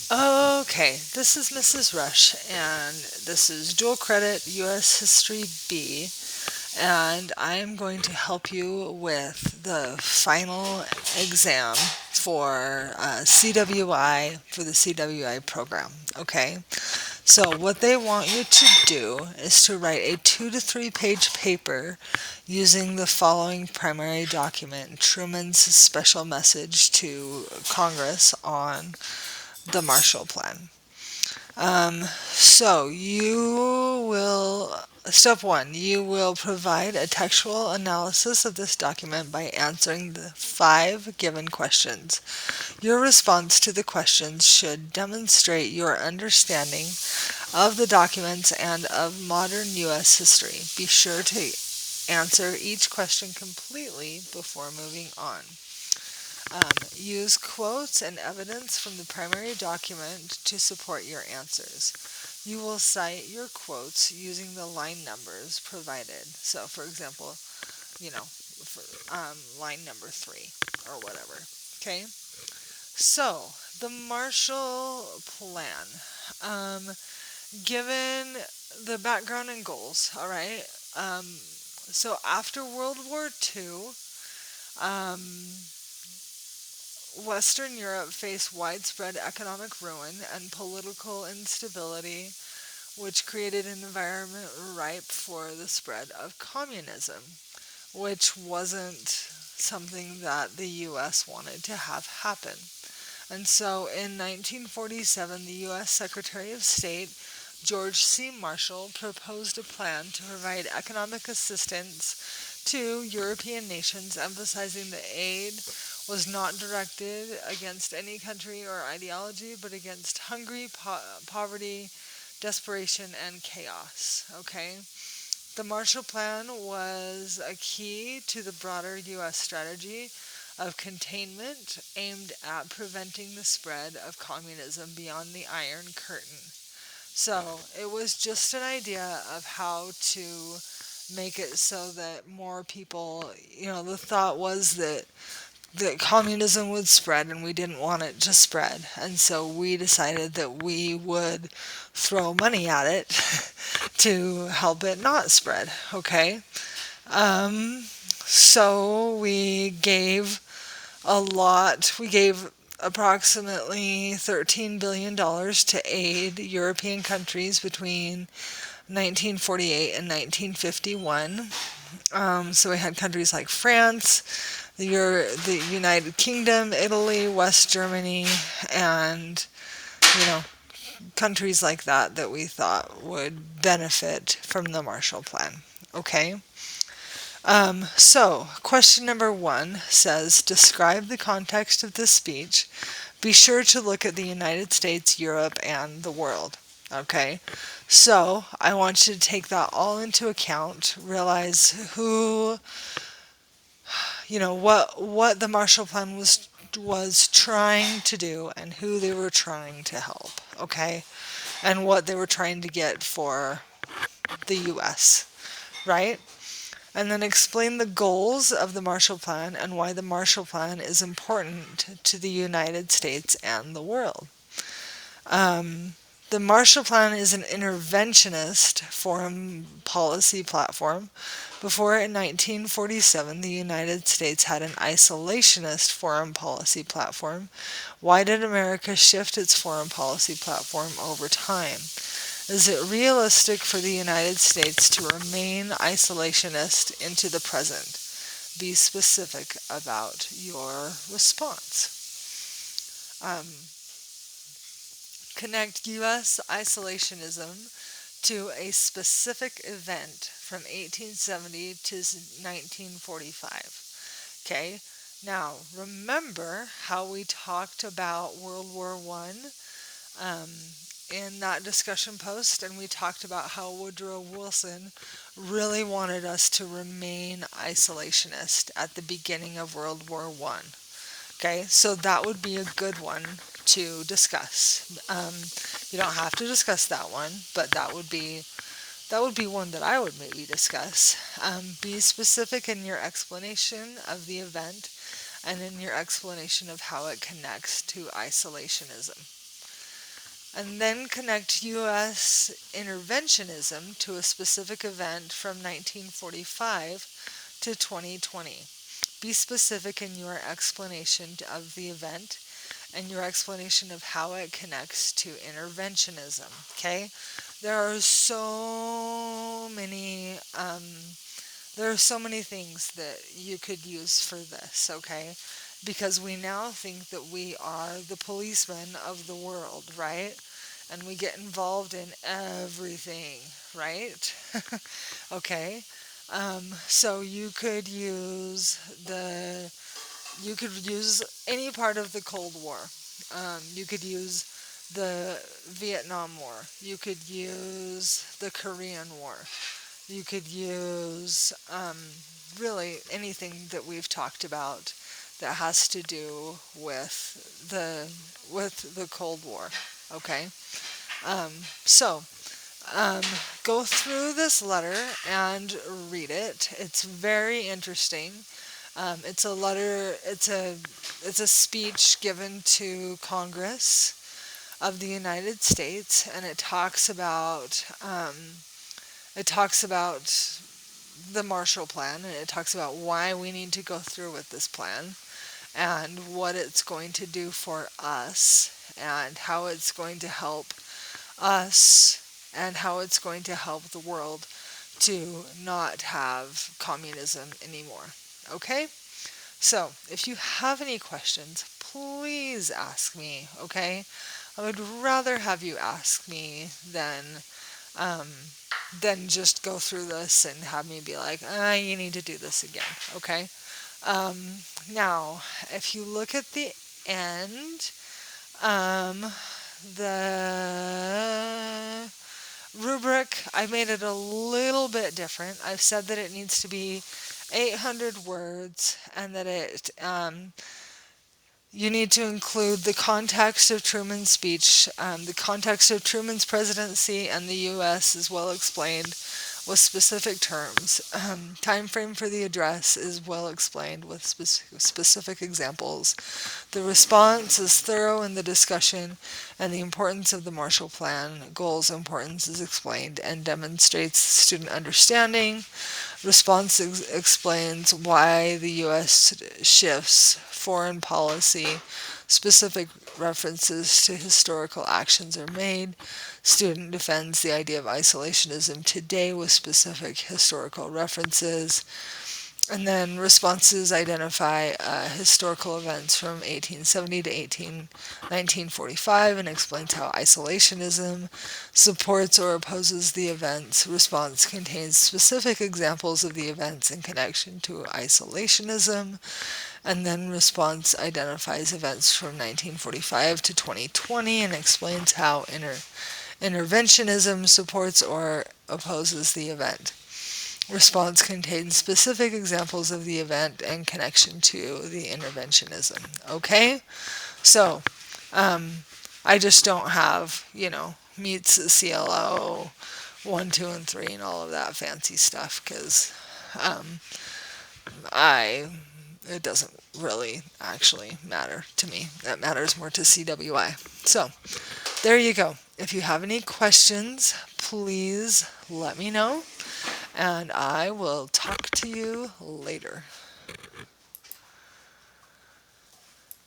Okay, this is Mrs. Rush, and this is Dual Credit US History B, and I am going to help you with the final exam for CWI for the CWI program. Okay, so what they want you to do is to write a 2 to 3 page paper using the following primary document: Truman's special message to Congress on the Marshall Plan. So you will, step one, you will provide a textual analysis of this document by answering the 5 given questions. Your response to the questions should demonstrate your understanding of the documents and of modern U.S. history. Be sure to answer each question completely before moving on. Use quotes and evidence from the primary document to support your answers. You will cite your quotes using the line numbers provided. So, for example, for line number 3 or whatever. Okay? So, the Marshall Plan. Given the background and goals, all right? So, after World War II, um, Western Europe faced widespread economic ruin and political instability, which created an environment ripe for the spread of communism, which wasn't something that the U.S. wanted to have happen. And so in 1947, the U.S. Secretary of State George C. Marshall proposed a plan to provide economic assistance to European nations, emphasizing that aid was not directed against any country or ideology, but against hungry, poverty, desperation, and chaos. Okay? The Marshall Plan was a key to the broader U.S. strategy of containment aimed at preventing the spread of communism beyond the Iron Curtain. So it was just an idea of how to make it so that more people, the thought was that communism would spread and we didn't want it to spread. And so we decided that we would throw money at it to help it not spread. Okay? Um, so we gave approximately $13 billion to aid European countries between 1948 and 1951. So we had countries like France, the United Kingdom, Italy, West Germany, and you know countries like that we thought would benefit from the Marshall Plan. Okay. So, question number 1 says, describe the context of this speech. Be sure to look at the United States, Europe, and the world. Okay? So, I want you to take that all into account, realize what the Marshall Plan was trying to do and who they were trying to help, okay? And what they were trying to get for the US, right? And then explain the goals of the Marshall Plan and why the Marshall Plan is important to the United States and the world. Um, the Marshall Plan is an interventionist foreign policy platform. Before in 1947, the United States had an isolationist foreign policy platform. Why did America shift its foreign policy platform over time? Is it realistic for the United States to remain isolationist into the present? Be specific about your response. Um, Connect U.S. isolationism to a specific event from 1870 to 1945. Okay, now remember how we talked about World War I um, in that discussion post, and we talked about how Woodrow Wilson really wanted us to remain isolationist at the beginning of World War I. Okay, so that would be a good one to discuss. You don't have to discuss that one, but that would be one that I would maybe discuss. Be specific in your explanation of the event and in your explanation of how it connects to isolationism. and then connect U.S. interventionism to a specific event from 1945 to 2020. Be specific in your explanation of the event and your explanation of how it connects to interventionism. Okay, there are so many there are so many things that you could use for this. Okay, because we now think that we are the policemen of the world, right? And we get involved in everything, right? Okay. So you could use any part of the Cold War. You could use the Vietnam War. You could use the Korean War. You could use really anything that we've talked about that has to do with the Cold War. Okay, um, so um, go through this letter and read it. It's very interesting. It's a letter. It's a speech given to Congress of the United States, and it talks about the Marshall Plan, and it talks about why we need to go through with this plan, and what it's going to do for us, and how it's going to help us, and how it's going to help the world to not have communism anymore. Okay? So, if you have any questions, please ask me, okay? I would rather have you ask me um, than just go through this and have me be like, you need to do this again, okay? Now, if you look at the end, um, the rubric, I made it a little bit different. I've said that it needs to be 800 words, and that you need to include the context of Truman's speech. The context of Truman's presidency and the U.S. is well explained with specific terms. Time frame for the address is well explained with specific examples. The response is thorough in the discussion, and the importance of the Marshall Plan goals importance is explained and demonstrates student understanding. Response explains why the U.S. shifts foreign policy. Specific references to historical actions are made. Student defends the idea of isolationism today with specific historical references. And then responses identify historical events from 1870 to 1945 and explains how isolationism supports or opposes the events. Response contains specific examples of the events in connection to isolationism. And then response identifies events from 1945 to 2020 and explains how interventionism supports or opposes the event. Response contains specific examples of the event and connection to the interventionism. Okay? So, I just don't have, meets CLO 1, 2, and 3 and all of that fancy stuff because it doesn't really actually matter to me. That matters more to CWI. So, there you go. If you have any questions, please let me know, and I will talk to you later.